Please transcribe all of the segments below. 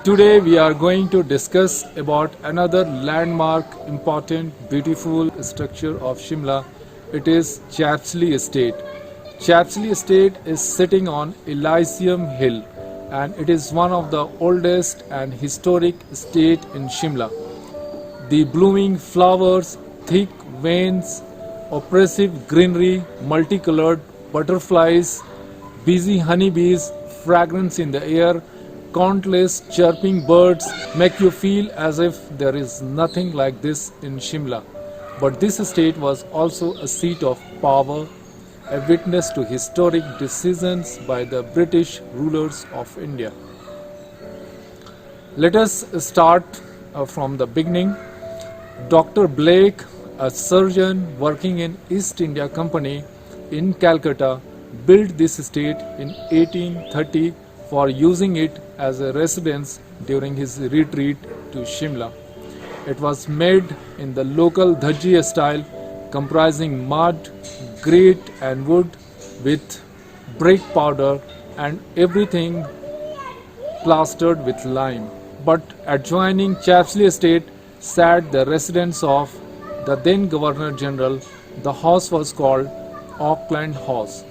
Today we are going to discuss about another landmark, important, beautiful structure of Shimla. It is Chapsley Estate. Chapsley Estate is sitting on Elysium Hill and it is one of the oldest and historic estate in Shimla. The blooming flowers, thick veins, oppressive greenery, multicolored butterflies, busy honeybees, fragrance in the air, countless chirping birds make you feel as if there is nothing like this in Shimla. But this estate was also a seat of power, a witness to historic decisions by the British rulers of India. Let us start from the beginning. Dr. Blake, a surgeon working in East India Company in Calcutta, built this estate in 1830 for using it as a residence during his retreat to Shimla. It was made in the local Dhajji style, comprising mud, grit and wood with brick powder and everything plastered with lime. But adjoining Chapsley Estate sat the residence of the then Governor General. The house was called Auckland House.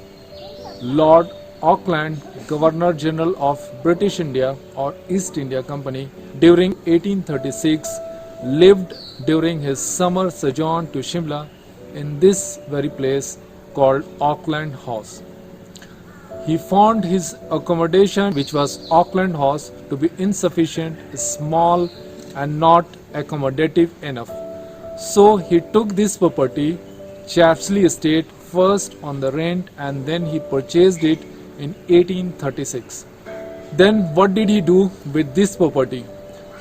Lord Auckland, Governor General of British India or East India Company during 1836, lived during his summer sojourn to Shimla in this very place called Auckland House. He found his accommodation, which was Auckland House, to be insufficient, small and not accommodative enough. So he took this property, Chapsley Estate, first on the rent and then he purchased it in 1836. Then what did he do with this property?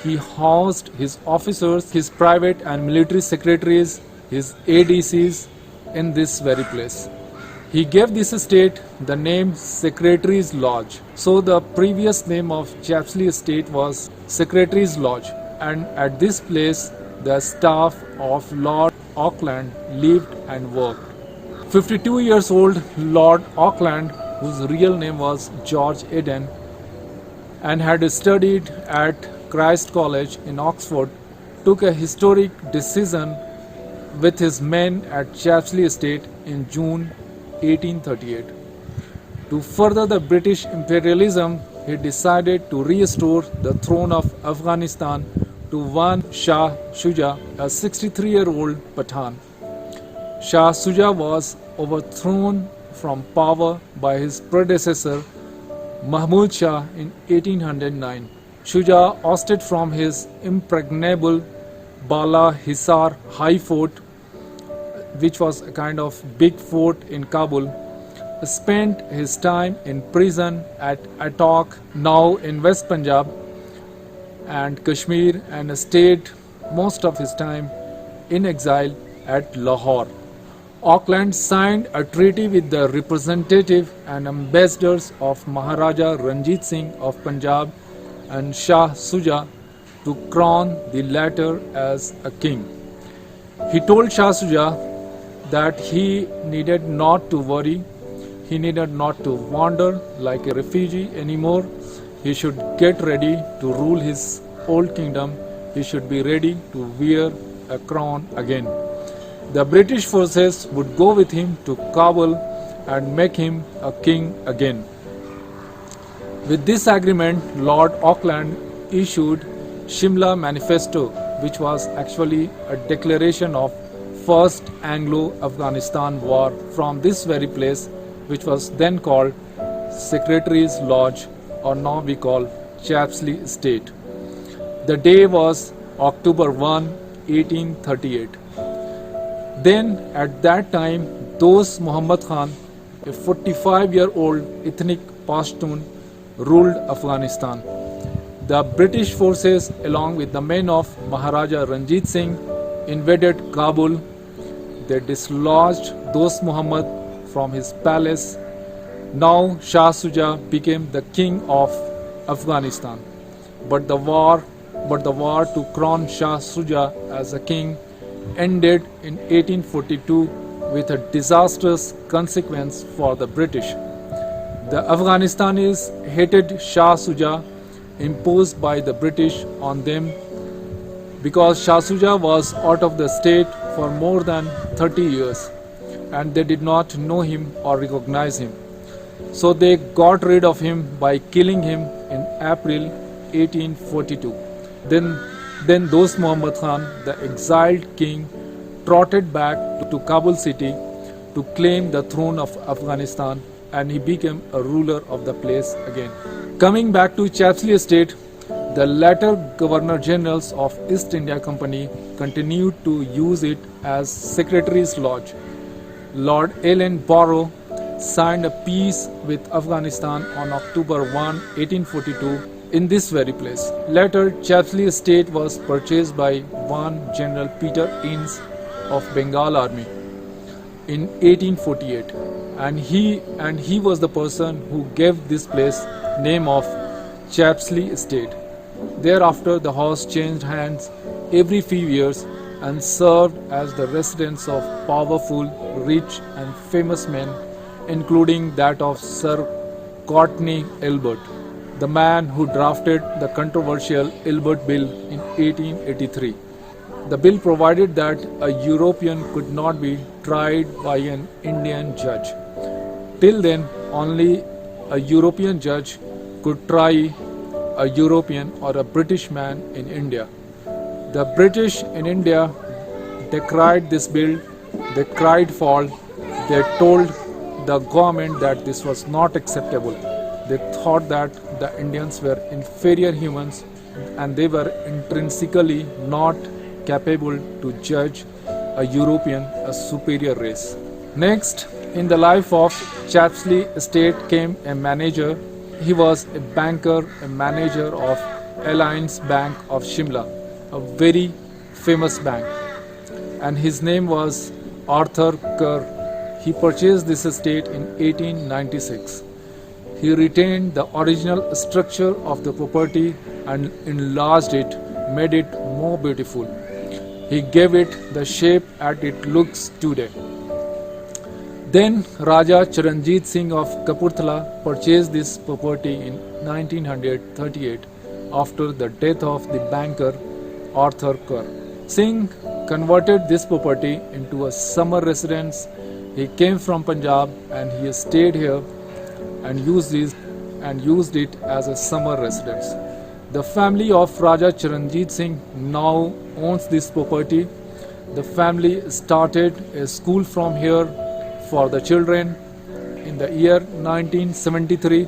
He housed his officers, his private and military secretaries, his ADCs in this very place. He gave this estate the name Secretary's Lodge. So the previous name of Chapsley Estate was Secretary's Lodge, and at this place the staff of Lord Auckland lived and worked. 52 years old Lord Auckland, whose real name was George Eden, and had studied at Christ College in Oxford, took a historic decision with his men at Chapsley Estate in June 1838. To further the British imperialism, he decided to restore the throne of Afghanistan to one Shah Shuja, a 63-year-old Pathan. Shah Shuja was overthrown from power by his predecessor Mahmud Shah in 1809. Shuja ousted from his impregnable Bala Hisar High Fort, which was a kind of big fort in Kabul, spent his time in prison at Attock, now in West Punjab and Kashmir, and stayed most of his time in exile at Lahore. Auckland signed a treaty with the representative and ambassadors of Maharaja Ranjit Singh of Punjab and Shah Shuja to crown the latter as a king. He told Shah Shuja that he needed not to worry, he needed not to wander like a refugee anymore. He should get ready to rule his old kingdom. He should be ready to wear a crown again. The British forces would go with him to Kabul and make him a king again. With this agreement, Lord Auckland issued Shimla Manifesto, which was actually a declaration of First Anglo-Afghanistan War from this very place, which was then called Secretary's Lodge, or now we call Chapsley Estate. The day was October 1, 1838. Then at that time, Dost Muhammad Khan, a 45-year-old ethnic Pashtun, ruled Afghanistan. The British forces, along with the men of Maharaja Ranjit Singh, invaded Kabul. They dislodged Dost Muhammad from his palace. Now Shah Shuja became the king of Afghanistan. But the war to crown Shah Shuja as a king ended in 1842 with a disastrous consequence for the British. The Afghanistan hated Shah Shuja imposed by the British on them because Shah Shuja was out of the state for more than 30 years and they did not know him or recognize him. So they got rid of him by killing him in April 1842. Then Dost Muhammad Khan, the exiled king, trotted back to Kabul city to claim the throne of Afghanistan and he became a ruler of the place again. Coming back to Chapsley Estate, the latter Governor Generals of East India Company continued to use it as Secretary's Lodge. Lord Ellen Barrow signed a peace with Afghanistan on October 1, 1842 in this very place. Later, Chapsley Estate was purchased by one General Peter Innes of Bengal Army in 1848 and he was the person who gave this place name of Chapsley Estate. Thereafter, the house changed hands every few years and served as the residence of powerful, rich and famous men, including that of Sir Courtney Elbert, the man who drafted the controversial Elbert Bill in 1883. The bill provided that a European could not be tried by an Indian judge. Till then, only a European judge could try a European or a British man in India. The British in India decried this bill, they cried foul, they told the government that this was not acceptable. They thought that the Indians were inferior humans and they were intrinsically not capable to judge a European a superior race. Next, in the life of Chapsley Estate came a manager. He was a banker, a manager of Alliance Bank of Shimla, a very famous bank, and his name was Arthur Kerr. He purchased this estate in 1896. He retained the original structure of the property and enlarged it, made it more beautiful. He gave it the shape that it looks today. Then Raja Charanjit Singh of Kapurthala purchased this property in 1938 after the death of the banker Arthur Kerr. Singh converted this property into a summer residence. He came from Punjab and he stayed here and used it as a summer residence. The family of Raja Charanjit Singh now owns this property. The family started a school from here for the children in the year 1973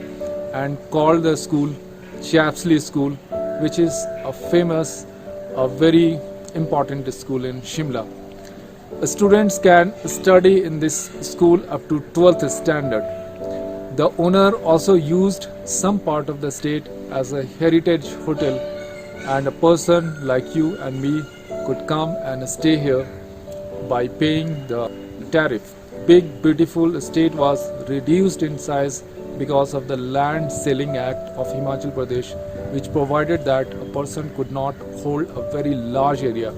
and called the school Chapsley School, which is a very important school in Shimla. Students can study in this school up to 12th standard. The owner also used some part of the estate as a heritage hotel, and a person like you and me could come and stay here by paying the tariff. Big beautiful estate was reduced in size because of the Land Selling Act of Himachal Pradesh, which provided that a person could not hold a very large area.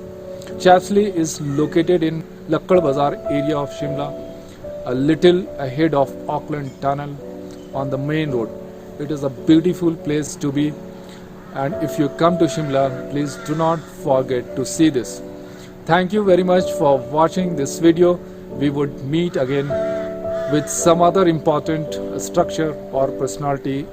Chapsley is located in Lakkad Bazaar area of Shimla, a little ahead of Auckland Tunnel on the main road. It is a beautiful place to be, and if you come to Shimla, please do not forget to see this. Thank you very much for watching this video. We would meet again with some other important structure or personality.